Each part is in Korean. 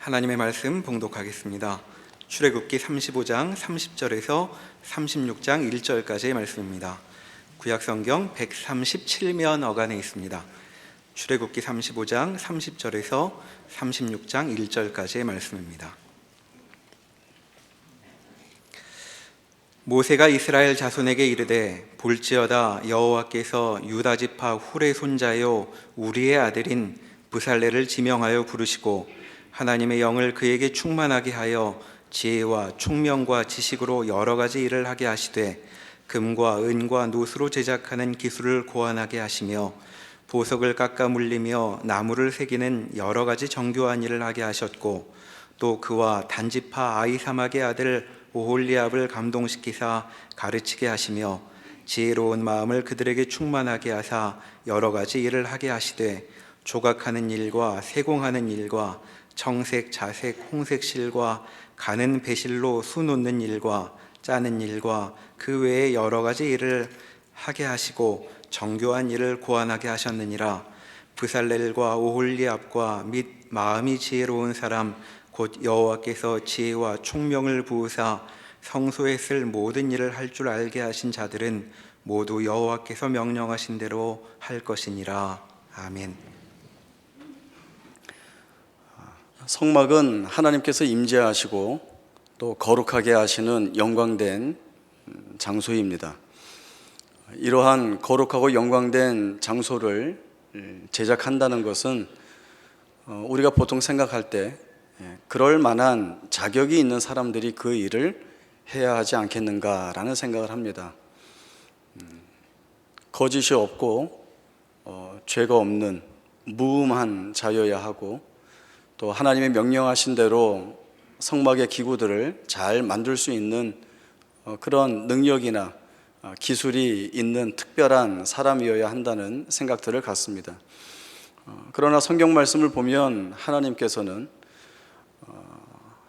하나님의 말씀 봉독하겠습니다. 출애굽기 35장 30절에서 36장 1절까지의 말씀입니다. 구약성경 137면 어간에 있습니다. 출애굽기 35장 30절에서 36장 1절까지의 말씀입니다. 모세가 이스라엘 자손에게 이르되 볼지어다 여호와께서 유다 지파 훌의 손자요 우리의 아들인 브살레를 지명하여 부르시고 하나님의 영을 그에게 충만하게 하여 지혜와 총명과 지식으로 여러 가지 일을 하게 하시되 금과 은과 노수로 제작하는 기술을 고안하게 하시며 보석을 깎아 물리며 나무를 새기는 여러 가지 정교한 일을 하게 하셨고 또 그와 단지파 아히사막의 아들 오홀리압을 감동시키사 가르치게 하시며 지혜로운 마음을 그들에게 충만하게 하사 여러 가지 일을 하게 하시되 조각하는 일과 세공하는 일과 청색, 자색, 홍색 실과 가는 배실로 수 놓는 일과 짜는 일과 그 외에 여러 가지 일을 하게 하시고 정교한 일을 고안하게 하셨느니라. 브살렐과 오홀리압과 및 마음이 지혜로운 사람 곧 여호와께서 지혜와 총명을 부으사 성소에 쓸 모든 일을 할 줄 알게 하신 자들은 모두 여호와께서 명령하신 대로 할 것이니라. 아멘. 성막은 하나님께서 임재하시고 또 거룩하게 하시는 영광된 장소입니다. 이러한 거룩하고 영광된 장소를 제작한다는 것은 우리가 보통 생각할 때 그럴 만한 자격이 있는 사람들이 그 일을 해야 하지 않겠는가라는 생각을 합니다. 거짓이 없고 죄가 없는 무음한 자여야 하고 또 하나님의 명령하신 대로 성막의 기구들을 잘 만들 수 있는 그런 능력이나 기술이 있는 특별한 사람이어야 한다는 생각들을 갖습니다. 그러나 성경 말씀을 보면 하나님께서는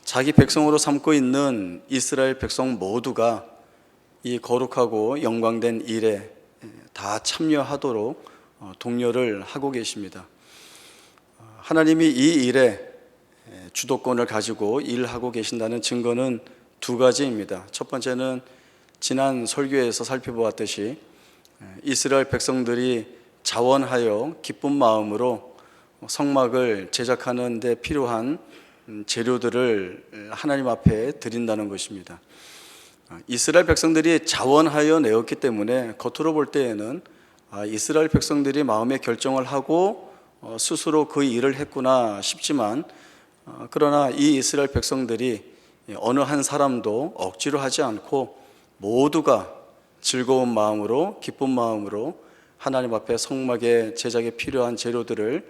자기 백성으로 삼고 있는 이스라엘 백성 모두가 이 거룩하고 영광된 일에 다 참여하도록 독려를 하고 계십니다. 하나님이 이 일에 주도권을 가지고 일하고 계신다는 증거는 두 가지입니다. 첫 번째는 지난 설교에서 살펴보았듯이 이스라엘 백성들이 자원하여 기쁜 마음으로 성막을 제작하는 데 필요한 재료들을 하나님 앞에 드린다는 것입니다. 이스라엘 백성들이 자원하여 내었기 때문에 겉으로 볼 때에는 이스라엘 백성들이 마음의 결정을 하고 스스로 그 일을 했구나 싶지만 그러나 이 이스라엘 백성들이 어느 한 사람도 억지로 하지 않고 모두가 즐거운 마음으로 기쁜 마음으로 하나님 앞에 성막의 제작에 필요한 재료들을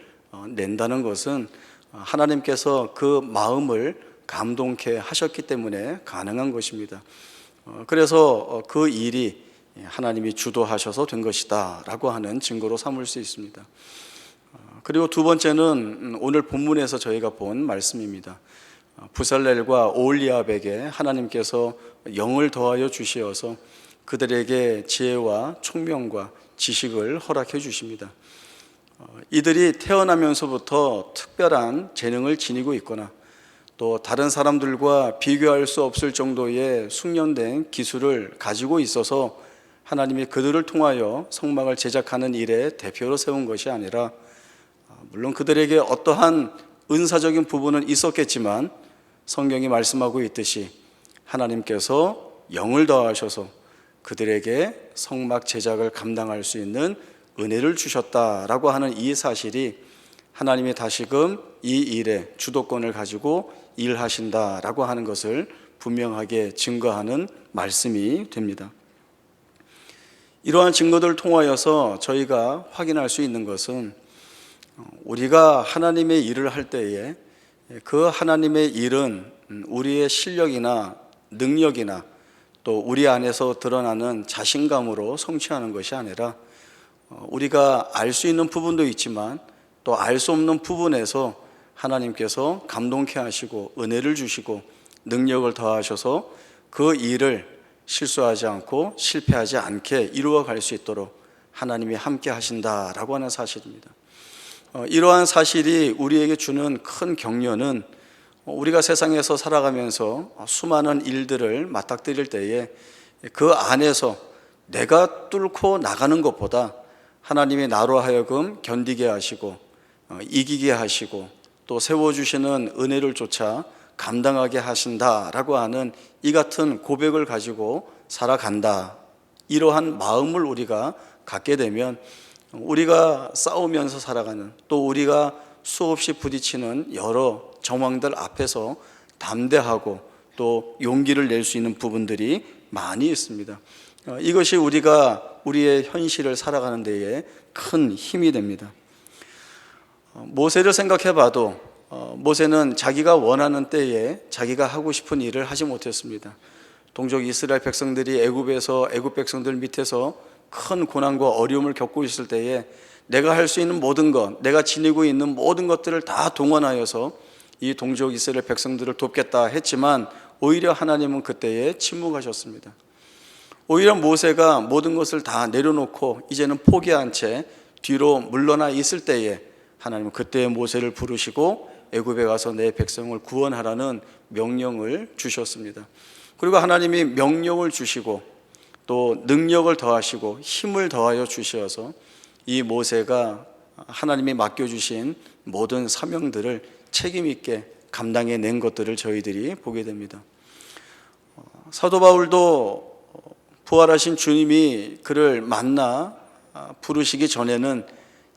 낸다는 것은 하나님께서 그 마음을 감동케 하셨기 때문에 가능한 것입니다. 그래서 그 일이 하나님이 주도하셔서 된 것이다 라고 하는 증거로 삼을 수 있습니다. 그리고 두 번째는 오늘 본문에서 저희가 본 말씀입니다. 브살렐과 오홀리압에게 하나님께서 영을 더하여 주시어서 그들에게 지혜와 총명과 지식을 허락해 주십니다. 이들이 태어나면서부터 특별한 재능을 지니고 있거나 또 다른 사람들과 비교할 수 없을 정도의 숙련된 기술을 가지고 있어서 하나님이 그들을 통하여 성막을 제작하는 일에 대표로 세운 것이 아니라 물론 그들에게 어떠한 은사적인 부분은 있었겠지만 성경이 말씀하고 있듯이 하나님께서 영을 더하셔서 그들에게 성막 제작을 감당할 수 있는 은혜를 주셨다라고 하는 이 사실이 하나님이 다시금 이 일에 주도권을 가지고 일하신다라고 하는 것을 분명하게 증거하는 말씀이 됩니다. 이러한 증거들을 통하여서 저희가 확인할 수 있는 것은 우리가 하나님의 일을 할 때에 그 하나님의 일은 우리의 실력이나 능력이나 또 우리 안에서 드러나는 자신감으로 성취하는 것이 아니라 우리가 알 수 있는 부분도 있지만 또 알 수 없는 부분에서 하나님께서 감동케 하시고 은혜를 주시고 능력을 더하셔서 그 일을 실수하지 않고 실패하지 않게 이루어 갈 수 있도록 하나님이 함께 하신다라고 하는 사실입니다. 이러한 사실이 우리에게 주는 큰 격려는 우리가 세상에서 살아가면서 수많은 일들을 맞닥뜨릴 때에 그 안에서 내가 뚫고 나가는 것보다 하나님이 나로 하여금 견디게 하시고 이기게 하시고 또 세워주시는 은혜를 쫓아 감당하게 하신다라고 하는 이 같은 고백을 가지고 살아간다, 이러한 마음을 우리가 갖게 되면 우리가 싸우면서 살아가는, 또 우리가 수없이 부딪히는 여러 정황들 앞에서 담대하고 또 용기를 낼 수 있는 부분들이 많이 있습니다. 이것이 우리의 현실을 살아가는 데에 큰 힘이 됩니다. 모세를 생각해 봐도 모세는 자기가 원하는 때에 자기가 하고 싶은 일을 하지 못했습니다. 동족 이스라엘 백성들이 애굽 백성들 밑에서 큰 고난과 어려움을 겪고 있을 때에 내가 할 수 있는 모든 것, 내가 지니고 있는 모든 것들을 다 동원하여서 이 동족 이스라엘 백성들을 돕겠다 했지만 오히려 하나님은 그때에 침묵하셨습니다. 오히려 모세가 모든 것을 다 내려놓고 이제는 포기한 채 뒤로 물러나 있을 때에 하나님은 그때 모세를 부르시고 애굽에 가서 내 백성을 구원하라는 명령을 주셨습니다. 그리고 하나님이 명령을 주시고 또 능력을 더하시고 힘을 더하여 주셔서 이 모세가 하나님이 맡겨주신 모든 사명들을 책임 있게 감당해낸 것들을 저희들이 보게 됩니다. 사도 바울도 부활하신 주님이 그를 만나 부르시기 전에는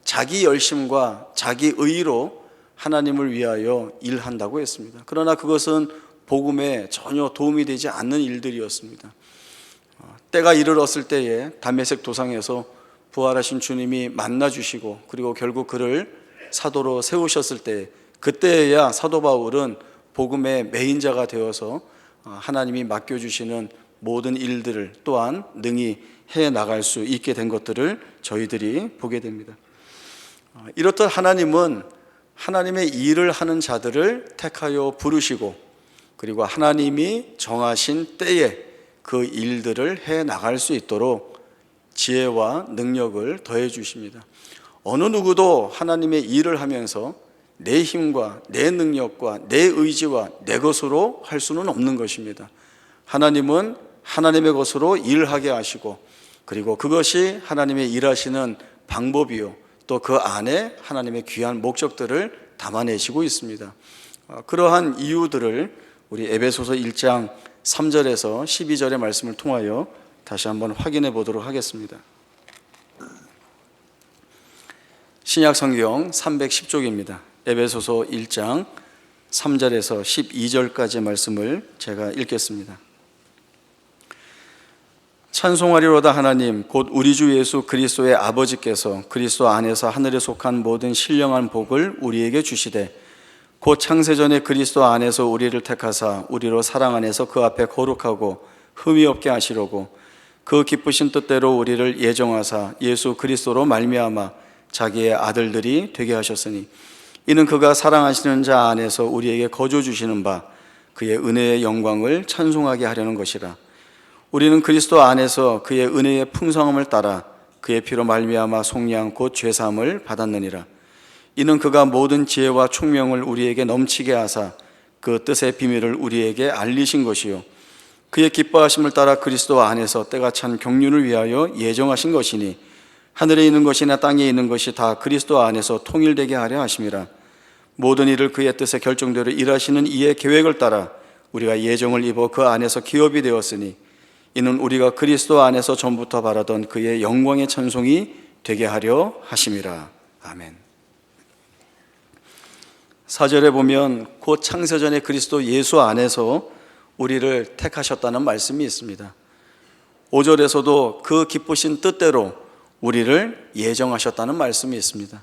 자기 열심과 자기 의로 하나님을 위하여 일한다고 했습니다. 그러나 그것은 복음에 전혀 도움이 되지 않는 일들이었습니다. 때가 이르렀을 때에 다메섹 도상에서 부활하신 주님이 만나주시고 그리고 결국 그를 사도로 세우셨을 때, 그때야 사도 바울은 복음의 메인자가 되어서 하나님이 맡겨주시는 모든 일들을 또한 능히 해나갈 수 있게 된 것들을 저희들이 보게 됩니다. 이렇듯 하나님은 하나님의 일을 하는 자들을 택하여 부르시고 그리고 하나님이 정하신 때에 그 일들을 해나갈 수 있도록 지혜와 능력을 더해 주십니다. 어느 누구도 하나님의 일을 하면서 내 힘과 내 능력과 내 의지와 내 것으로 할 수는 없는 것입니다. 하나님은 하나님의 것으로 일하게 하시고 그리고 그것이 하나님의 일하시는 방법이요 또 그 안에 하나님의 귀한 목적들을 담아내시고 있습니다. 그러한 이유들을 우리 에베소서 1장 3절에서 12절의 말씀을 통하여 다시 한번 확인해 보도록 하겠습니다. 신약 성경 310쪽입니다. 에베소서 1장 3절에서 12절까지의 말씀을 제가 읽겠습니다. 찬송하리로다 하나님 곧 우리 주 예수 그리스도의 아버지께서 그리스도 안에서 하늘에 속한 모든 신령한 복을 우리에게 주시되 곧 창세전에 그리스도 안에서 우리를 택하사 우리로 사랑 안에서 그 앞에 거룩하고 흠이 없게 하시려고 그 기쁘신 뜻대로 우리를 예정하사 예수 그리스도로 말미암아 자기의 아들들이 되게 하셨으니 이는 그가 사랑하시는 자 안에서 우리에게 거저 주시는 바 그의 은혜의 영광을 찬송하게 하려는 것이라. 우리는 그리스도 안에서 그의 은혜의 풍성함을 따라 그의 피로 말미암아 속량 곧 죄사함을 받았느니라. 이는 그가 모든 지혜와 총명을 우리에게 넘치게 하사 그 뜻의 비밀을 우리에게 알리신 것이요 그의 기뻐하심을 따라 그리스도 안에서 때가 찬 경륜을 위하여 예정하신 것이니 하늘에 있는 것이나 땅에 있는 것이 다 그리스도 안에서 통일되게 하려 하심이라. 모든 일을 그의 뜻의 결정대로 일하시는 이의 계획을 따라 우리가 예정을 입어 그 안에서 기업이 되었으니 이는 우리가 그리스도 안에서 전부터 바라던 그의 영광의 찬송이 되게 하려 하심이라. 아멘. 4절에 보면 곧 창세전에 그리스도 예수 안에서 우리를 택하셨다는 말씀이 있습니다. 5절에서도 그 기쁘신 뜻대로 우리를 예정하셨다는 말씀이 있습니다.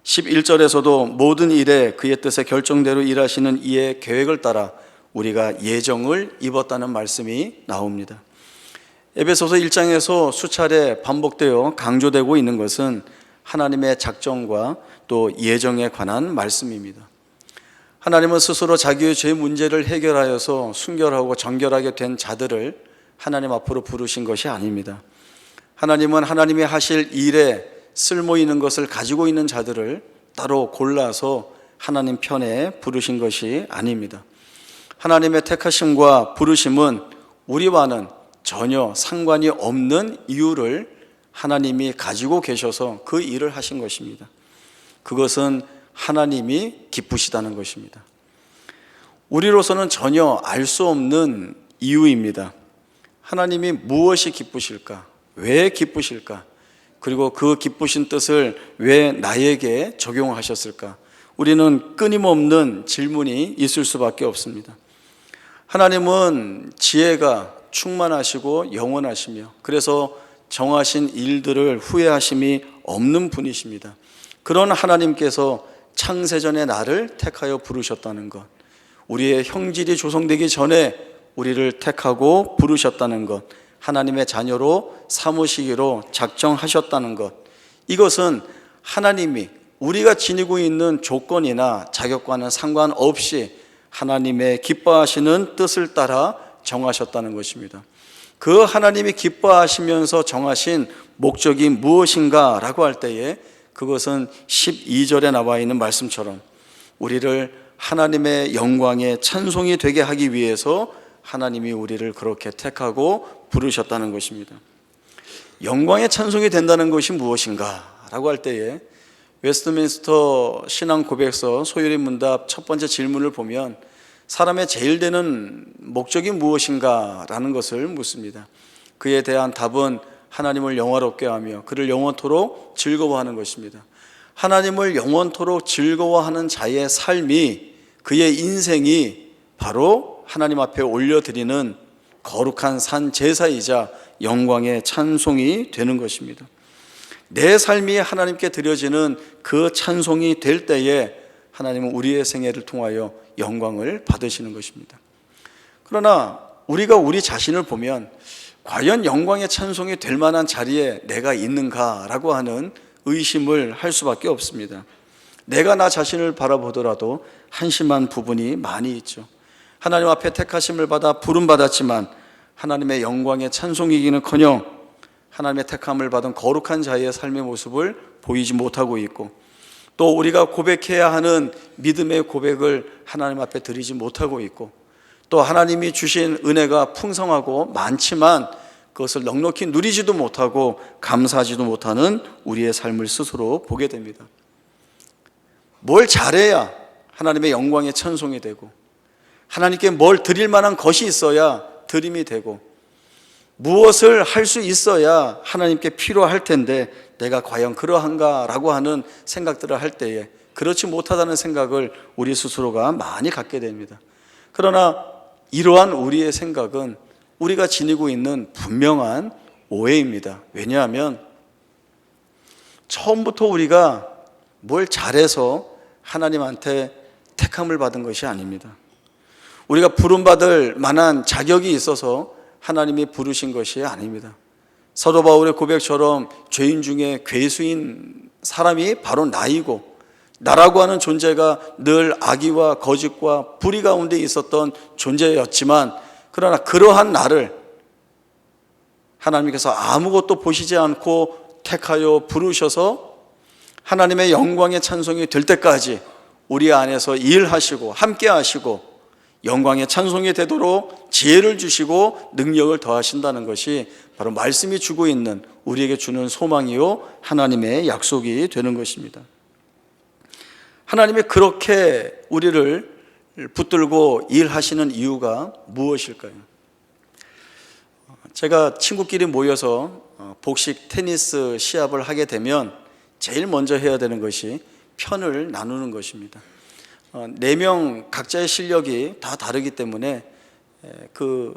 11절에서도 모든 일에 그의 뜻의 결정대로 일하시는 이의 계획을 따라 우리가 예정을 입었다는 말씀이 나옵니다. 에베소서 1장에서 수차례 반복되어 강조되고 있는 것은 하나님의 작정과 또 예정에 관한 말씀입니다. 하나님은 스스로 자기의 죄 문제를 해결하여서 순결하고 정결하게 된 자들을 하나님 앞으로 부르신 것이 아닙니다. 하나님은 하나님이 하실 일에 쓸모 있는 것을 가지고 있는 자들을 따로 골라서 하나님 편에 부르신 것이 아닙니다. 하나님의 택하심과 부르심은 우리와는 전혀 상관이 없는 이유를 하나님이 가지고 계셔서 그 일을 하신 것입니다. 그것은 하나님이 기쁘시다는 것입니다. 우리로서는 전혀 알 수 없는 이유입니다. 하나님이 무엇이 기쁘실까? 왜 기쁘실까? 그리고 그 기쁘신 뜻을 왜 나에게 적용하셨을까? 우리는 끊임없는 질문이 있을 수밖에 없습니다. 하나님은 지혜가 충만하시고 영원하시며 그래서 정하신 일들을 후회하심이 없는 분이십니다. 그런 하나님께서 창세전에 나를 택하여 부르셨다는 것, 우리의 형질이 조성되기 전에 우리를 택하고 부르셨다는 것, 하나님의 자녀로 삼으시기로 작정하셨다는 것, 이것은 하나님이 우리가 지니고 있는 조건이나 자격과는 상관없이 하나님의 기뻐하시는 뜻을 따라 정하셨다는 것입니다. 그 하나님이 기뻐하시면서 정하신 목적이 무엇인가 라고 할 때에 그것은 12절에 나와 있는 말씀처럼 우리를 하나님의 영광에 찬송이 되게 하기 위해서 하나님이 우리를 그렇게 택하고 부르셨다는 것입니다. 영광의 찬송이 된다는 것이 무엇인가 라고 할 때에 웨스트민스터 신앙 고백서 소유리 문답 첫 번째 질문을 보면 사람의 제일 되는 목적이 무엇인가 라는 것을 묻습니다. 그에 대한 답은 하나님을 영화롭게 하며 그를 영원토록 즐거워하는 것입니다. 하나님을 영원토록 즐거워하는 자의 삶이, 그의 인생이 바로 하나님 앞에 올려드리는 거룩한 산 제사이자 영광의 찬송이 되는 것입니다. 내 삶이 하나님께 드려지는 그 찬송이 될 때에 하나님은 우리의 생애를 통하여 영광을 받으시는 것입니다. 그러나 우리가 우리 자신을 보면 과연 영광의 찬송이 될 만한 자리에 내가 있는가라고 하는 의심을 할 수밖에 없습니다. 내가 나 자신을 바라보더라도 한심한 부분이 많이 있죠. 하나님 앞에 택하심을 받아 부름받았지만 하나님의 영광의 찬송이기는커녕 하나님의 택함을 받은 거룩한 자의 삶의 모습을 보이지 못하고 있고, 또 우리가 고백해야 하는 믿음의 고백을 하나님 앞에 드리지 못하고 있고, 또 하나님이 주신 은혜가 풍성하고 많지만 그것을 넉넉히 누리지도 못하고 감사하지도 못하는 우리의 삶을 스스로 보게 됩니다. 뭘 잘해야 하나님의 영광의 찬송이 되고, 하나님께 뭘 드릴 만한 것이 있어야 드림이 되고, 무엇을 할 수 있어야 하나님께 필요할 텐데 내가 과연 그러한가라고 하는 생각들을 할 때에 그렇지 못하다는 생각을 우리 스스로가 많이 갖게 됩니다. 그러나 이러한 우리의 생각은 우리가 지니고 있는 분명한 오해입니다. 왜냐하면 처음부터 우리가 뭘 잘해서 하나님한테 택함을 받은 것이 아닙니다. 우리가 부름받을 만한 자격이 있어서 하나님이 부르신 것이 아닙니다. 사도 바울의 고백처럼 죄인 중에 괴수인 사람이 바로 나이고, 나라고 하는 존재가 늘 악의와 거짓과 불의 가운데 있었던 존재였지만, 그러나 그러한 나를 하나님께서 아무것도 보시지 않고 택하여 부르셔서 하나님의 영광의 찬송이 될 때까지 우리 안에서 일하시고 함께 하시고 영광의 찬송이 되도록 지혜를 주시고 능력을 더하신다는 것이 바로 말씀이 주고 있는, 우리에게 주는 소망이요 하나님의 약속이 되는 것입니다. 하나님이 그렇게 우리를 붙들고 일하시는 이유가 무엇일까요? 제가 친구끼리 모여서 복식 테니스 시합을 하게 되면 제일 먼저 해야 되는 것이 편을 나누는 것입니다. 4명 각자의 실력이 다 다르기 때문에 그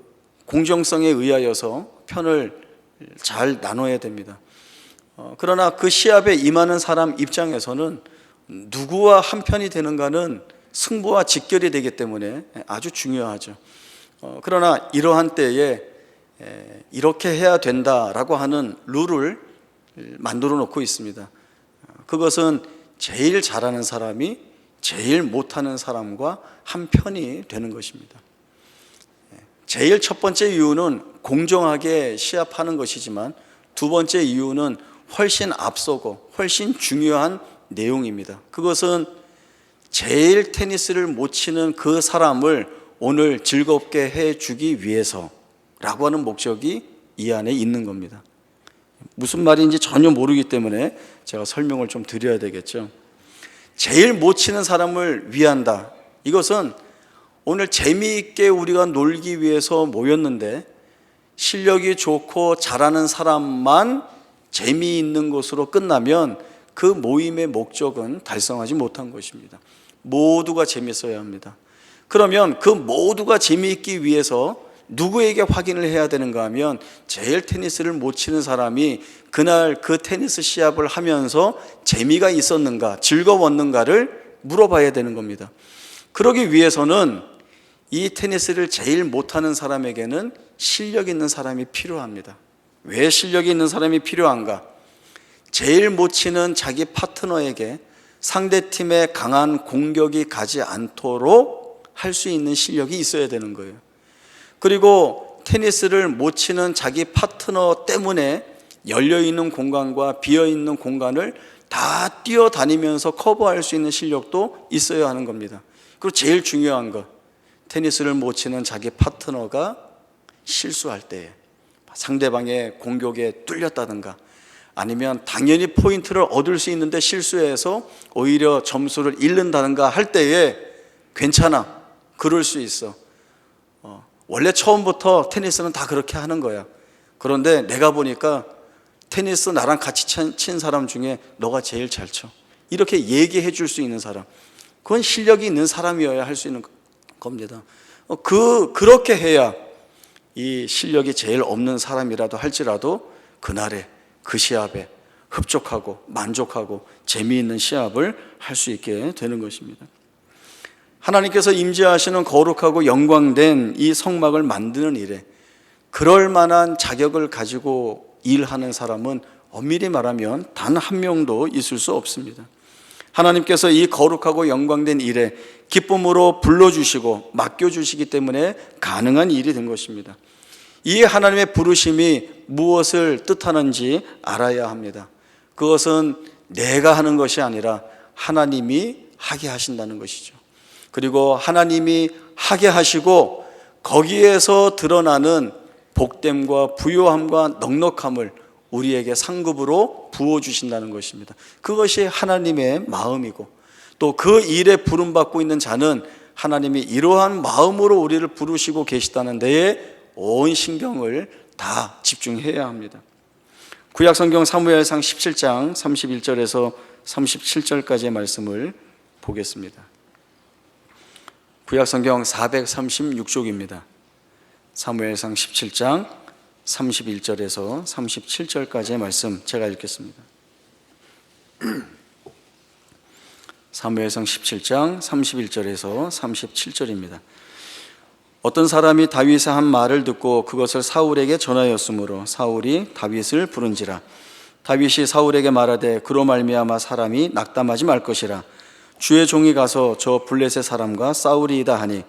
공정성에 의하여서 편을 잘 나눠야 됩니다. 그러나 그 시합에 임하는 사람 입장에서는 누구와 한 편이 되는가는 승부와 직결이 되기 때문에 아주 중요하죠. 그러나 이러한 때에 이렇게 해야 된다라고 하는 룰을 만들어 놓고 있습니다. 그것은 제일 잘하는 사람이 제일 못하는 사람과 한 편이 되는 것입니다. 제일 첫 번째 이유는 공정하게 시합하는 것이지만 두 번째 이유는 훨씬 앞서고 훨씬 중요한 내용입니다. 그것은 제일 테니스를 못 치는 그 사람을 오늘 즐겁게 해주기 위해서라고 하는 목적이 이 안에 있는 겁니다. 무슨 말인지 전혀 모르기 때문에 제가 설명을 좀 드려야 되겠죠. 제일 못 치는 사람을 위한다. 이것은 오늘 재미있게 우리가 놀기 위해서 모였는데 실력이 좋고 잘하는 사람만 재미있는 것으로 끝나면 그 모임의 목적은 달성하지 못한 것입니다. 모두가 재미있어야 합니다. 그러면 그 모두가 재미있기 위해서 누구에게 확인을 해야 되는가 하면 제일 테니스를 못 치는 사람이 그날 그 테니스 시합을 하면서 재미가 있었는가, 즐거웠는가를 물어봐야 되는 겁니다. 그러기 위해서는 이 테니스를 제일 못하는 사람에게는 실력 있는 사람이 필요합니다. 왜 실력이 있는 사람이 필요한가? 제일 못 치는 자기 파트너에게 상대팀의 강한 공격이 가지 않도록 할 수 있는 실력이 있어야 되는 거예요. 그리고 테니스를 못 치는 자기 파트너 때문에 열려있는 공간과 비어있는 공간을 다 뛰어다니면서 커버할 수 있는 실력도 있어야 하는 겁니다. 그리고 제일 중요한 거, 테니스를 못 치는 자기 파트너가 실수할 때에 상대방의 공격에 뚫렸다든가 아니면 당연히 포인트를 얻을 수 있는데 실수해서 오히려 점수를 잃는다든가 할 때에 괜찮아, 그럴 수 있어. 원래 처음부터 테니스는 다 그렇게 하는 거야. 그런데 내가 보니까 테니스 나랑 같이 친 사람 중에 너가 제일 잘 쳐, 이렇게 얘기해 줄 수 있는 사람, 그건 실력이 있는 사람이어야 할 수 있는 겁니다. 그렇게 해야 이 실력이 제일 없는 사람이라도 할지라도 그날에 그 시합에 흡족하고 만족하고 재미있는 시합을 할 수 있게 되는 것입니다. 하나님께서 임재하시는 거룩하고 영광된 이 성막을 만드는 일에 그럴 만한 자격을 가지고 일하는 사람은 엄밀히 말하면 단 한 명도 있을 수 없습니다. 하나님께서 이 거룩하고 영광된 일에 기쁨으로 불러주시고 맡겨주시기 때문에 가능한 일이 된 것입니다. 이 하나님의 부르심이 무엇을 뜻하는지 알아야 합니다. 그것은 내가 하는 것이 아니라 하나님이 하게 하신다는 것이죠. 그리고 하나님이 하게 하시고 거기에서 드러나는 복됨과 부요함과 넉넉함을 우리에게 상급으로 부어주신다는 것입니다. 그것이 하나님의 마음이고 또 그 일에 부름받고 있는 자는 하나님이 이러한 마음으로 우리를 부르시고 계시다는 데에 온 신경을 다 집중해야 합니다. 구약성경 사무엘상 17장 31절에서 37절까지의 말씀을 보겠습니다. 구약성경 436쪽입니다. 사무엘상 17장 31절에서 37절까지의 말씀 제가 읽겠습니다. 사무엘상 17장 31절에서 37절입니다. 어떤 사람이 다윗의 한 말을 듣고 그것을 사울에게 전하였으므로 사울이 다윗을 부른지라. 다윗이 사울에게 말하되 그로 말미암아 사람이 낙담하지 말 것이라. 주의 종이 가서 저 블레셋 사람과 싸우리이다 하니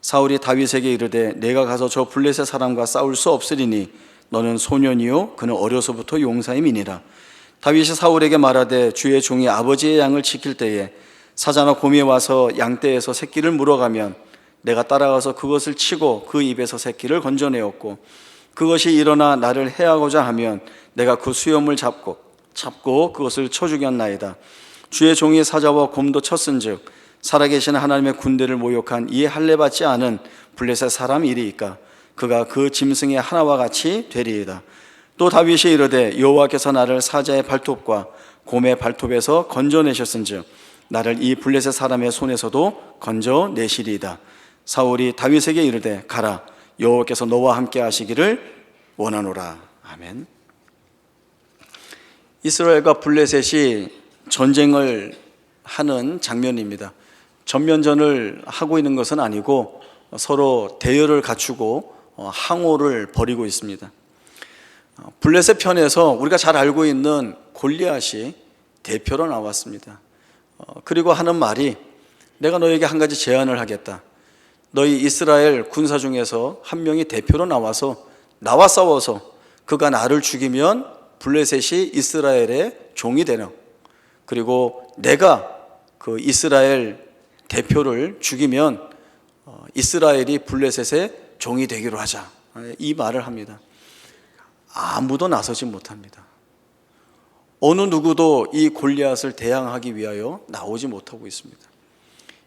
사울이 다윗에게 이르되 내가 가서 저 블레셋 사람과 싸울 수 없으리니 너는 소년이요 그는 어려서부터 용사임이니라. 다윗이 사울에게 말하되 주의 종이 아버지의 양을 지킬 때에 사자나 곰이 와서 양떼에서 새끼를 물어가면 내가 따라가서 그것을 치고 그 입에서 새끼를 건져내었고 그것이 일어나 나를 해하고자 하면 내가 그 수염을 잡고 그것을 쳐 죽였나이다. 주의 종이 사자와 곰도 쳤은즉 살아계신 하나님의 군대를 모욕한 이 할례받지 않은 블레셋 사람이리이까 그가 그 짐승의 하나와 같이 되리이다. 또 다윗이 이르되 여호와께서 나를 사자의 발톱과 곰의 발톱에서 건져내셨은즉 나를 이 블레셋 사람의 손에서도 건져내시리이다. 사울이 다윗에게 이르되 가라 여호와께서 너와 함께 하시기를 원하노라. 아멘. 이스라엘과 블레셋이 전쟁을 하는 장면입니다. 전면전을 하고 있는 것은 아니고 서로 대열을 갖추고 항호를 벌이고 있습니다. 블레셋 편에서 우리가 잘 알고 있는 골리앗이 대표로 나왔습니다. 그리고 하는 말이 내가 너에게 한 가지 제안을 하겠다. 너희 이스라엘 군사 중에서 한 명이 대표로 나와서 나와 싸워서 그가 나를 죽이면 블레셋이 이스라엘의 종이 되는, 그리고 내가 그 이스라엘 대표를 죽이면 이스라엘이 블레셋의 종이 되기로 하자, 이 말을 합니다. 아무도 나서지 못합니다. 어느 누구도 이 골리앗을 대항하기 위하여 나오지 못하고 있습니다.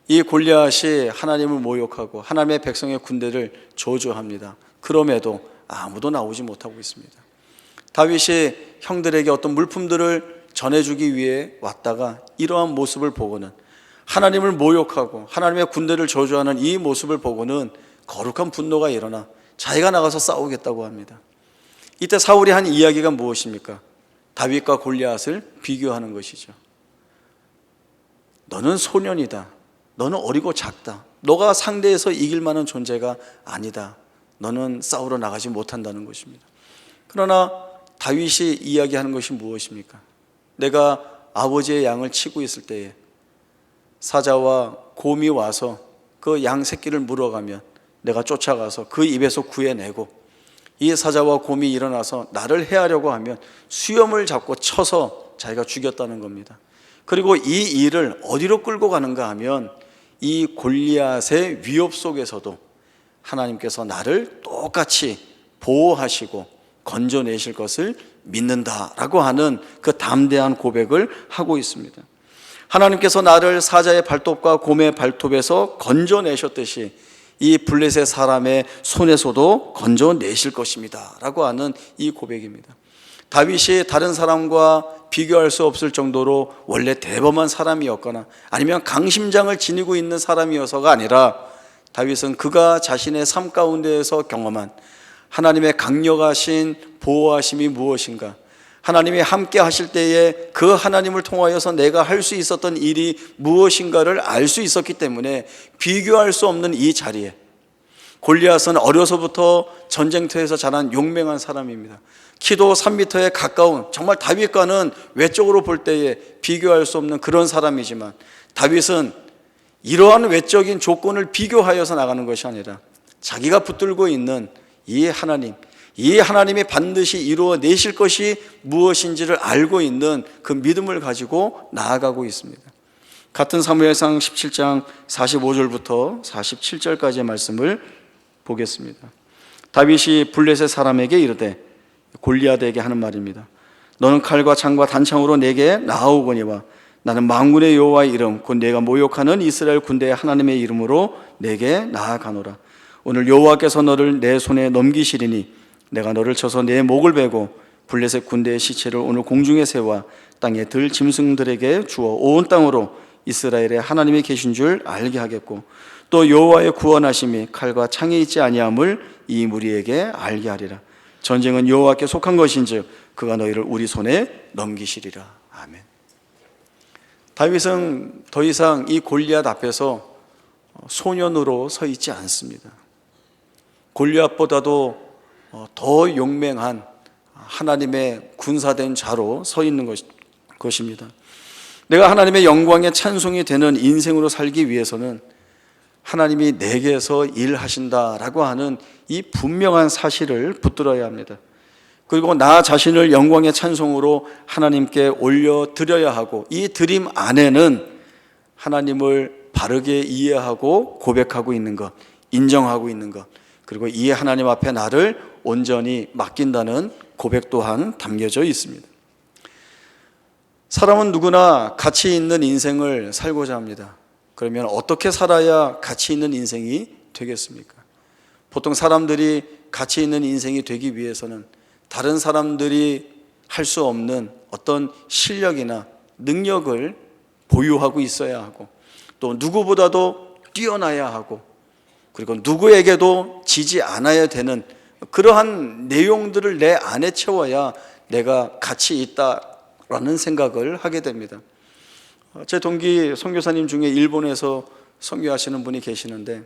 이 골리앗이 하나님을 모욕하고 하나님의 백성의 군대를 저주합니다. 그럼에도 아무도 나오지 못하고 있습니다. 다윗이 형들에게 어떤 물품들을 전해주기 위해 왔다가 이러한 모습을 보고는, 하나님을 모욕하고 하나님의 군대를 저주하는 이 모습을 보고는 거룩한 분노가 일어나 자기가 나가서 싸우겠다고 합니다. 이때 사울이 한 이야기가 무엇입니까? 다윗과 골리앗을 비교하는 것이죠. 너는 소년이다. 너는 어리고 작다. 너가 상대에서 이길 만한 존재가 아니다. 너는 싸우러 나가지 못한다는 것입니다. 그러나 다윗이 이야기하는 것이 무엇입니까? 내가 아버지의 양을 치고 있을 때에 사자와 곰이 와서 그 양 새끼를 물어가면 내가 쫓아가서 그 입에서 구해내고, 이 사자와 곰이 일어나서 나를 해하려고 하면 수염을 잡고 쳐서 자기가 죽였다는 겁니다. 그리고 이 일을 어디로 끌고 가는가 하면 이 골리앗의 위협 속에서도 하나님께서 나를 똑같이 보호하시고 건져내실 것을 믿는다라고 하는 그 담대한 고백을 하고 있습니다. 하나님께서 나를 사자의 발톱과 곰의 발톱에서 건져내셨듯이 이 블레셋 사람의 손에서도 건져내실 것입니다 라고 하는 이 고백입니다. 다윗이 다른 사람과 비교할 수 없을 정도로 원래 대범한 사람이었거나 아니면 강심장을 지니고 있는 사람이어서가 아니라, 다윗은 그가 자신의 삶 가운데에서 경험한 하나님의 강력하신 보호하심이 무엇인가, 하나님이 함께 하실 때에 그 하나님을 통하여서 내가 할 수 있었던 일이 무엇인가를 알 수 있었기 때문에 비교할 수 없는 이 자리에, 골리앗은 어려서부터 전쟁터에서 자란 용맹한 사람입니다. 키도 3m에 가까운, 정말 다윗과는 외적으로 볼 때에 비교할 수 없는 그런 사람이지만, 다윗은 이러한 외적인 조건을 비교하여서 나가는 것이 아니라 자기가 붙들고 있는 이 하나님, 이 하나님이 반드시 이루어내실 것이 무엇인지를 알고 있는 그 믿음을 가지고 나아가고 있습니다. 같은 사무엘상 17장 45절부터 47절까지의 말씀을 보겠습니다. 다윗이 블레셋 사람에게 이르되, 골리앗에게 하는 말입니다. 너는 칼과 창과 단창으로 내게 나아오거니와 나는 만군의 여호와의 이름 곧 내가 모욕하는 이스라엘 군대의 하나님의 이름으로 내게 나아가노라. 오늘 여호와께서 너를 내 손에 넘기시리니 내가 너를 쳐서 내 목을 베고 블레셋 군대의 시체를 오늘 공중에 세워 땅에 들 짐승들에게 주어 온 땅으로 이스라엘의 하나님이 계신 줄 알게 하겠고, 또 여호와의 구원하심이 칼과 창에 있지 아니함을 이 무리에게 알게 하리라. 전쟁은 여호와께 속한 것인즉 그가 너희를 우리 손에 넘기시리라. 아멘. 다윗은 더 이상 이 골리앗 앞에서 소년으로 서 있지 않습니다. 골리앗보다도 더 용맹한 하나님의 군사된 자로 서 있는 것입니다. 내가 하나님의 영광의 찬송이 되는 인생으로 살기 위해서는 하나님이 내게서 일하신다라고 하는 이 분명한 사실을 붙들어야 합니다. 그리고 나 자신을 영광의 찬송으로 하나님께 올려드려야 하고, 이 드림 안에는 하나님을 바르게 이해하고 고백하고 있는 것, 인정하고 있는 것, 그리고 이 하나님 앞에 나를 온전히 맡긴다는 고백 또한 담겨져 있습니다. 사람은 누구나 가치 있는 인생을 살고자 합니다. 그러면 어떻게 살아야 가치 있는 인생이 되겠습니까? 보통 사람들이 가치 있는 인생이 되기 위해서는 다른 사람들이 할 수 없는 어떤 실력이나 능력을 보유하고 있어야 하고, 또 누구보다도 뛰어나야 하고, 그리고 누구에게도 지지 않아야 되는 그러한 내용들을 내 안에 채워야 내가 가치 있다라는 생각을 하게 됩니다. 제 동기 선교사님 중에 일본에서 선교하시는 분이 계시는데,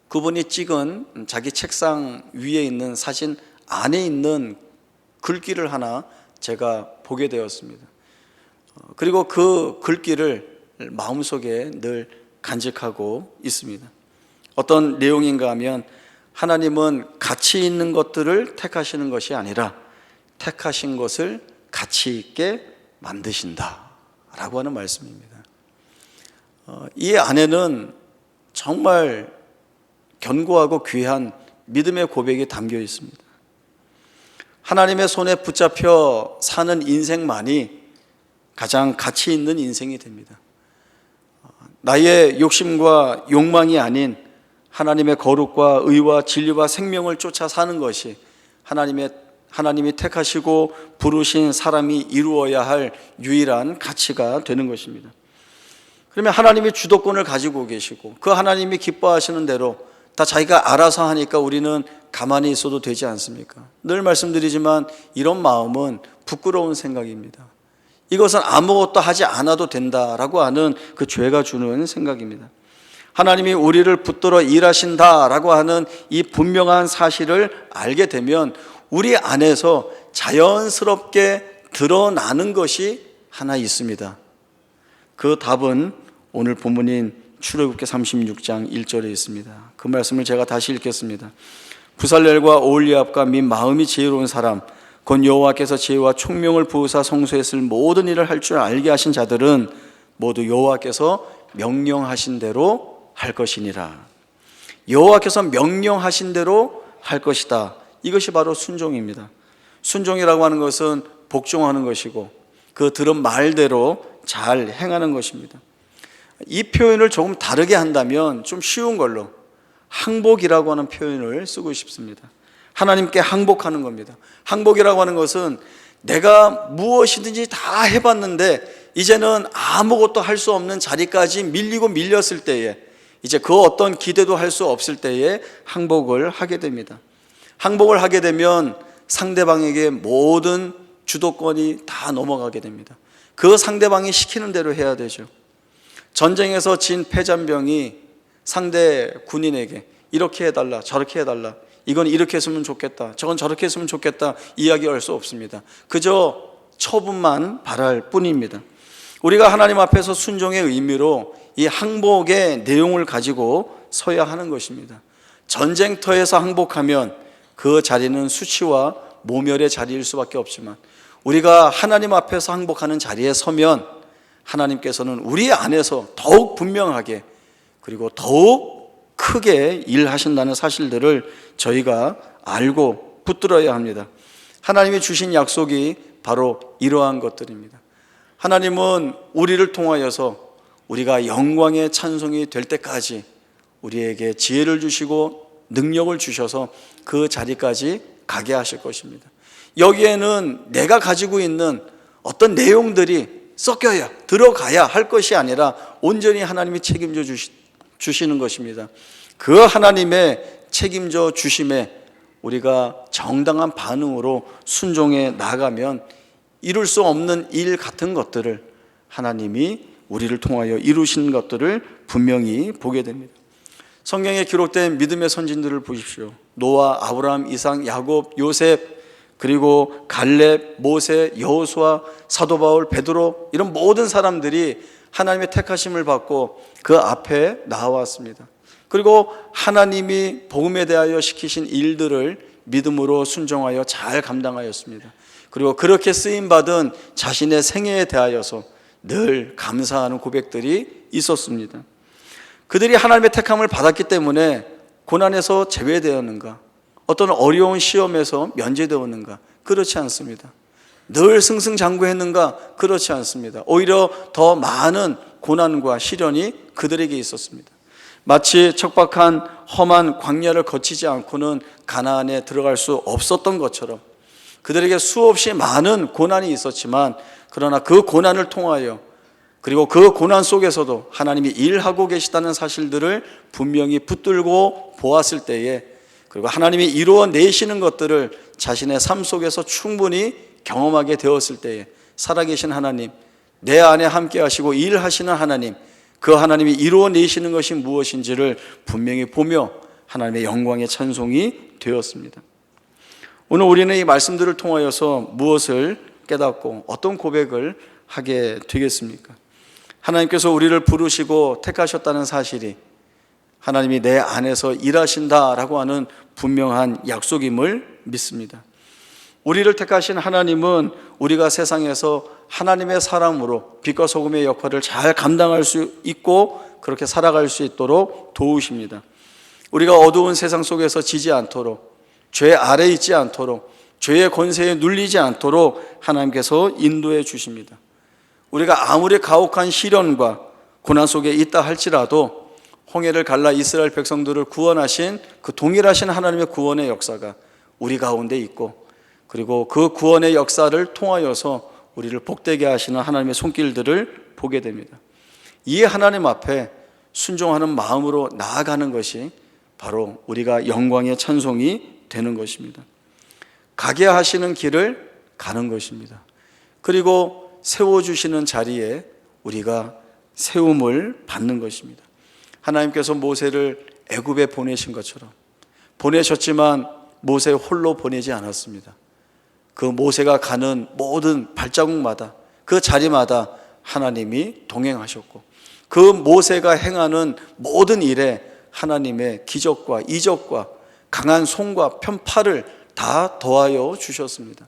그분이 찍은 자기 책상 위에 있는 사진 안에 있는 글귀를 하나 제가 보게 되었습니다. 그리고 그 글귀를 마음속에 늘 간직하고 있습니다. 어떤 내용인가 하면, 하나님은 가치 있는 것들을 택하시는 것이 아니라 택하신 것을 가치 있게 만드신다 라고 하는 말씀입니다. 이 안에는 정말 견고하고 귀한 믿음의 고백이 담겨 있습니다. 하나님의 손에 붙잡혀 사는 인생만이 가장 가치 있는 인생이 됩니다. 나의 욕심과 욕망이 아닌 하나님의 거룩과 의와 진리와 생명을 쫓아 사는 것이 하나님이 택하시고 부르신 사람이 이루어야 할 유일한 가치가 되는 것입니다. 그러면 하나님이 주도권을 가지고 계시고 그 하나님이 기뻐하시는 대로 다 자기가 알아서 하니까 우리는 가만히 있어도 되지 않습니까? 늘 말씀드리지만 이런 마음은 부끄러운 생각입니다. 이것은 아무것도 하지 않아도 된다라고 하는 그 죄가 주는 생각입니다. 하나님이 우리를 붙들어 일하신다라고 하는 이 분명한 사실을 알게 되면 우리 안에서 자연스럽게 드러나는 것이 하나 있습니다. 그 답은 오늘 본문인 출애굽기 36장 1절에 있습니다. 그 말씀을 제가 다시 읽겠습니다. 부살렐과 오홀리압과 및 마음이 지혜로운 사람 곧 여호와께서 지혜와 총명을 부으사 성소에 쓸 모든 일을 할 줄 알게 하신 자들은 모두 여호와께서 명령하신 대로 할 것이니라. 여호와께서 명령하신 대로 할 것이다. 이것이 바로 순종입니다. 순종이라고 하는 것은 복종하는 것이고 그 들은 말대로 잘 행하는 것입니다. 이 표현을 조금 다르게 한다면 좀 쉬운 걸로 항복이라고 하는 표현을 쓰고 싶습니다. 하나님께 항복하는 겁니다. 항복이라고 하는 것은 내가 무엇이든지 다 해봤는데 이제는 아무것도 할 수 없는 자리까지 밀리고 밀렸을 때에 이제 그 어떤 기대도 할 수 없을 때에 항복을 하게 됩니다. 항복을 하게 되면 상대방에게 모든 주도권이 다 넘어가게 됩니다. 그 상대방이 시키는 대로 해야 되죠. 전쟁에서 진 패잔병이 상대 군인에게 이렇게 해달라 저렇게 해달라 이건 이렇게 했으면 좋겠다 저건 저렇게 했으면 좋겠다 이야기할 수 없습니다. 그저 처분만 바랄 뿐입니다. 우리가 하나님 앞에서 순종의 의미로 이 항복의 내용을 가지고 서야 하는 것입니다. 전쟁터에서 항복하면 그 자리는 수치와 모멸의 자리일 수밖에 없지만 우리가 하나님 앞에서 항복하는 자리에 서면 하나님께서는 우리 안에서 더욱 분명하게 그리고 더욱 크게 일하신다는 사실들을 저희가 알고 붙들어야 합니다. 하나님이 주신 약속이 바로 이러한 것들입니다. 하나님은 우리를 통하여서 우리가 영광의 찬송이 될 때까지 우리에게 지혜를 주시고 능력을 주셔서 그 자리까지 가게 하실 것입니다. 여기에는 내가 가지고 있는 어떤 내용들이 섞여야 들어가야 할 것이 아니라 온전히 하나님이 책임져 주시는 것입니다. 그 하나님의 책임져 주심에 우리가 정당한 반응으로 순종해 나가면 이룰 수 없는 일 같은 것들을 하나님이 우리를 통하여 이루신 것들을 분명히 보게 됩니다. 성경에 기록된 믿음의 선진들을 보십시오. 노아, 아브라함, 이삭, 야곱, 요셉, 그리고 갈렙, 모세, 여호수아, 사도 바울, 베드로 이런 모든 사람들이 하나님의 택하심을 받고 그 앞에 나왔습니다. 그리고 하나님이 복음에 대하여 시키신 일들을 믿음으로 순종하여 잘 감당하였습니다. 그리고 그렇게 쓰임받은 자신의 생애에 대하여서 늘 감사하는 고백들이 있었습니다. 그들이 하나님의 택함을 받았기 때문에 고난에서 제외되었는가? 어떤 어려운 시험에서 면제되었는가? 그렇지 않습니다. 늘 승승장구했는가? 그렇지 않습니다. 오히려 더 많은 고난과 시련이 그들에게 있었습니다. 마치 척박한 험한 광야를 거치지 않고는 가나안에 들어갈 수 없었던 것처럼 그들에게 수없이 많은 고난이 있었지만 그러나 그 고난을 통하여 그리고 그 고난 속에서도 하나님이 일하고 계시다는 사실들을 분명히 붙들고 보았을 때에 그리고 하나님이 이루어내시는 것들을 자신의 삶 속에서 충분히 경험하게 되었을 때에 살아계신 하나님, 내 안에 함께 하시고 일하시는 하나님, 그 하나님이 이루어내시는 것이 무엇인지를 분명히 보며 하나님의 영광의 찬송이 되었습니다. 오늘 우리는 이 말씀들을 통하여서 무엇을 깨닫고 어떤 고백을 하게 되겠습니까? 하나님께서 우리를 부르시고 택하셨다는 사실이 하나님이 내 안에서 일하신다라고 하는 분명한 약속임을 믿습니다. 우리를 택하신 하나님은 우리가 세상에서 하나님의 사람으로 빛과 소금의 역할을 잘 감당할 수 있고 그렇게 살아갈 수 있도록 도우십니다. 우리가 어두운 세상 속에서 지지 않도록, 죄 아래 있지 않도록, 죄의 권세에 눌리지 않도록 하나님께서 인도해 주십니다. 우리가 아무리 가혹한 시련과 고난 속에 있다 할지라도 홍해를 갈라 이스라엘 백성들을 구원하신 그 동일하신 하나님의 구원의 역사가 우리 가운데 있고, 그리고 그 구원의 역사를 통하여서 우리를 복되게 하시는 하나님의 손길들을 보게 됩니다. 이 하나님 앞에 순종하는 마음으로 나아가는 것이 바로 우리가 영광의 찬송이 되는 것입니다. 가게 하시는 길을 가는 것입니다. 그리고 세워주시는 자리에 우리가 세움을 받는 것입니다. 하나님께서 모세를 애굽에 보내신 것처럼 보내셨지만 모세 홀로 보내지 않았습니다. 그 모세가 가는 모든 발자국마다, 그 자리마다 하나님이 동행하셨고, 그 모세가 행하는 모든 일에 하나님의 기적과 이적과 강한 손과 편팔을 다 더하여 주셨습니다.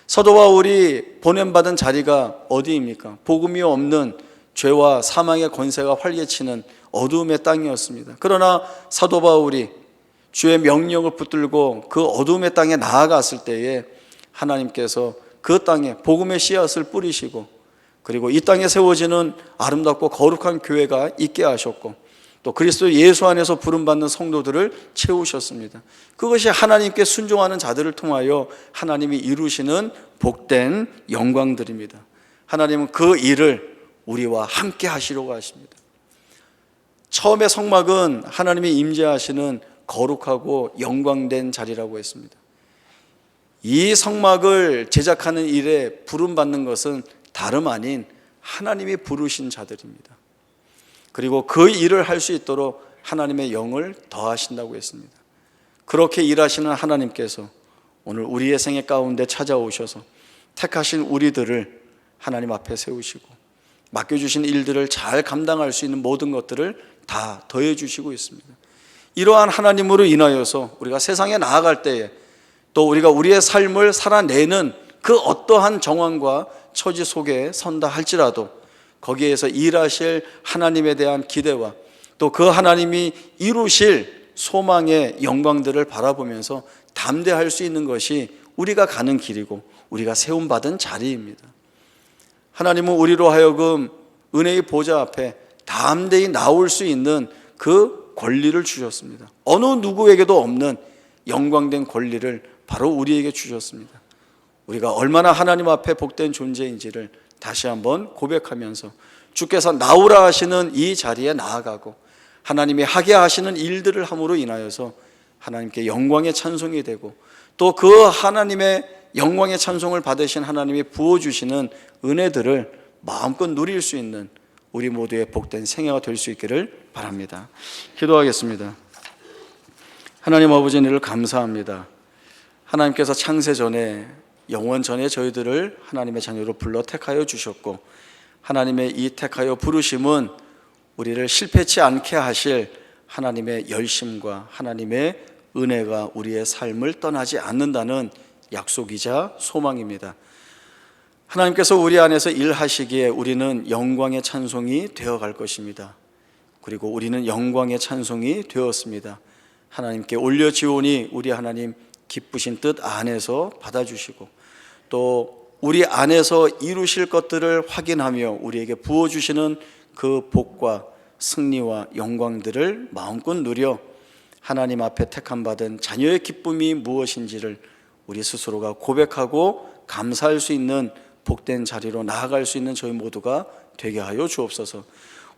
사도 바울이 보냄받은 자리가 어디입니까? 복음이 없는 죄와 사망의 권세가 활개치는 어두움의 땅이었습니다. 그러나 사도 바울이 주의 명령을 붙들고 그 어두움의 땅에 나아갔을 때에 하나님께서 그 땅에 복음의 씨앗을 뿌리시고, 그리고 이 땅에 세워지는 아름답고 거룩한 교회가 있게 하셨고, 또 그리스도 예수 안에서 부름받는 성도들을 채우셨습니다. 그것이 하나님께 순종하는 자들을 통하여 하나님이 이루시는 복된 영광들입니다. 하나님은 그 일을 우리와 함께 하시려고 하십니다. 처음에 성막은 하나님이 임재하시는 거룩하고 영광된 자리라고 했습니다. 이 성막을 제작하는 일에 부름받는 것은 다름 아닌 하나님이 부르신 자들입니다. 그리고 그 일을 할 수 있도록 하나님의 영을 더하신다고 했습니다. 그렇게 일하시는 하나님께서 오늘 우리의 생애 가운데 찾아오셔서 택하신 우리들을 하나님 앞에 세우시고 맡겨주신 일들을 잘 감당할 수 있는 모든 것들을 다 더해 주시고 있습니다. 이러한 하나님으로 인하여서 우리가 세상에 나아갈 때에, 또 우리가 우리의 삶을 살아내는 그 어떠한 정황과 처지 속에 선다 할지라도 거기에서 일하실 하나님에 대한 기대와 또 그 하나님이 이루실 소망의 영광들을 바라보면서 담대할 수 있는 것이 우리가 가는 길이고 우리가 세움받은 자리입니다. 하나님은 우리로 하여금 은혜의 보좌 앞에 담대히 나올 수 있는 그 권리를 주셨습니다. 어느 누구에게도 없는 영광된 권리를 바로 우리에게 주셨습니다. 우리가 얼마나 하나님 앞에 복된 존재인지를 다시 한번 고백하면서 주께서 나오라 하시는 이 자리에 나아가고 하나님이 하게 하시는 일들을 함으로 인하여서 하나님께 영광의 찬송이 되고, 또 그 하나님의 영광의 찬송을 받으신 하나님이 부어주시는 은혜들을 마음껏 누릴 수 있는 우리 모두의 복된 생애가 될 수 있기를 바랍니다. 기도하겠습니다. 하나님 아버지, 은혜를 감사합니다. 하나님께서 창세 전에, 영원 전에 저희들을 하나님의 자녀로 불러 택하여 주셨고, 하나님의 이 택하여 부르심은 우리를 실패치 않게 하실 하나님의 열심과 하나님의 은혜가 우리의 삶을 떠나지 않는다는 약속이자 소망입니다. 하나님께서 우리 안에서 일하시기에 우리는 영광의 찬송이 되어갈 것입니다. 그리고 우리는 영광의 찬송이 되었습니다. 하나님께 올려지오니 우리 하나님 기쁘신 뜻 안에서 받아주시고, 또 우리 안에서 이루실 것들을 확인하며 우리에게 부어주시는 그 복과 승리와 영광들을 마음껏 누려 하나님 앞에 택함받은 자녀의 기쁨이 무엇인지를 우리 스스로가 고백하고 감사할 수 있는 복된 자리로 나아갈 수 있는 저희 모두가 되게 하여 주옵소서.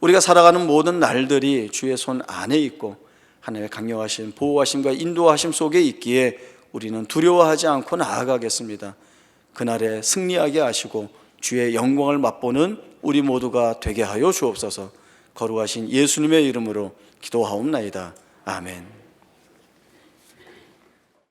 우리가 살아가는 모든 날들이 주의 손 안에 있고 하나님의 강력하신 보호하심과 인도하심 속에 있기에 우리는 두려워하지 않고 나아가겠습니다. 그날에 승리하게 하시고 주의 영광을 맛보는 우리 모두가 되게 하여 주옵소서. 거룩하신 예수님의 이름으로 기도하옵나이다. 아멘.